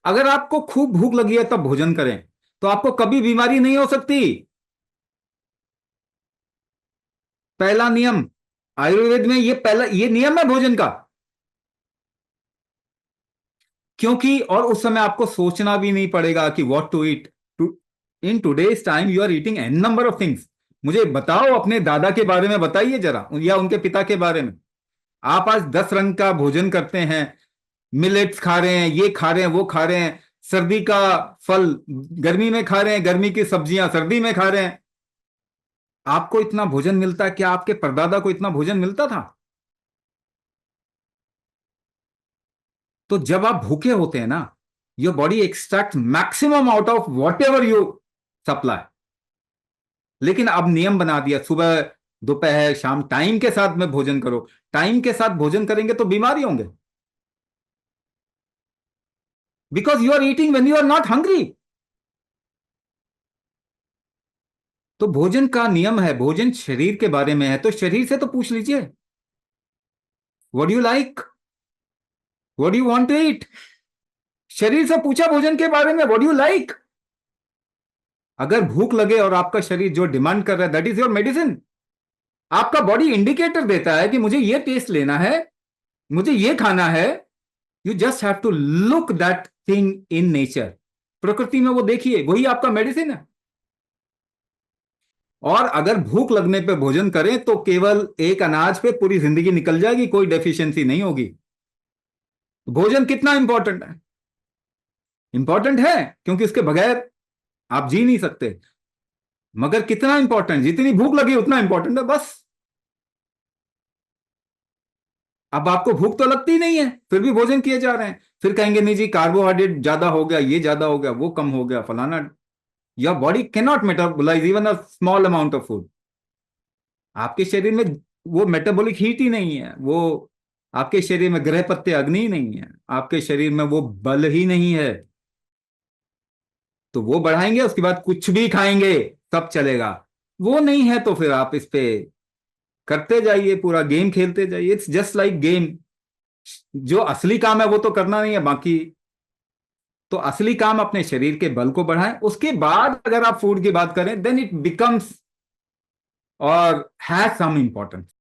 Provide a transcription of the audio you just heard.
अगर आपको खूब भूख लगी है तब भोजन करें, तो आपको कभी बीमारी नहीं हो सकती। पहला नियम आयुर्वेद में, ये पहला ये नियम है भोजन का। क्योंकि और उस समय आपको सोचना भी नहीं पड़ेगा कि what to eat. In today's time you are eating an number of things. मुझे बताओ, अपने दादा के बारे में बताइए जरा, या उनके पिता के बारे में। आप आज 10 रंग का भोजन करते हैं, मिलेट्स खा रहे हैं, ये खा रहे हैं, वो खा रहे हैं, सर्दी का फल गर्मी में खा रहे हैं, गर्मी की सब्जियां सर्दी में खा रहे हैं। आपको इतना भोजन मिलता है, क्या आपके परदादा को इतना भोजन मिलता था? तो जब आप भूखे होते हैं ना, your body extract maximum out of what ever you supply. लेकिन अब नियम बना दिया, सुबह दोपहर शाम टाइम के साथ में भोजन करो। टाइम के साथ भोजन करेंगे तो बीमारी होंगे, because you are eating when you are not hungry. तो भोजन का नियम है, भोजन शरीर के बारे में है, तो शरीर से तो पूछ लीजिए, what you like, what you want to eat. शरीर से पूछा भोजन के बारे में, व्हाट यू लाइक। अगर भूख लगे और आपका शरीर जो डिमांड कर रहा है, दैट इज योर मेडिसिन। आपका बॉडी इंडिकेटर देता है कि मुझे ये टेस्ट लेना है, मुझे ये खाना है। You just have to look that thing in nature. प्रकृति में वो देखिए, वही आपका मेडिसिन है। और अगर भूख लगने पे भोजन करें तो केवल एक अनाज पे पूरी जिंदगी निकल जाएगी, कोई डेफिशिएंसी नहीं होगी। भोजन कितना इंपॉर्टेंट है? इंपॉर्टेंट है, क्योंकि उसके बगैर आप जी नहीं सकते। मगर कितना इंपॉर्टेंट, जितनी भूख लगी उतना इंपॉर्टेंट है बस। अब आपको भूख तो लगती ही नहीं है, फिर भी भोजन किए जा रहे हैं। फिर कहेंगे नहीं जी, कार्बोहाइड्रेट ज्यादा हो गया, ये ज्यादा हो गया, वो कम हो गया, फलाना। Your body can not metabolise even a small amount of food. आपके शरीर में वो मेटाबॉलिक हीट ही नहीं है, वो आपके शरीर में ग्रह पत्ते अग्नि ही नहीं है, आपके शरीर में वो बल ही नहीं है। तो वो बढ़ाएंगे, उसके बाद कुछ भी खाएंगे, सब चलेगा। वो नहीं है तो फिर आप इस पे करते जाइए, पूरा गेम खेलते जाइए। It's just like game. जो असली काम है वो तो करना नहीं है, बाकी तो असली काम अपने शरीर के बल को बढ़ाएं। उसके बाद अगर आप फूड की बात करें, देन इट बिकम्स और हैज सम इंपॉर्टेंस।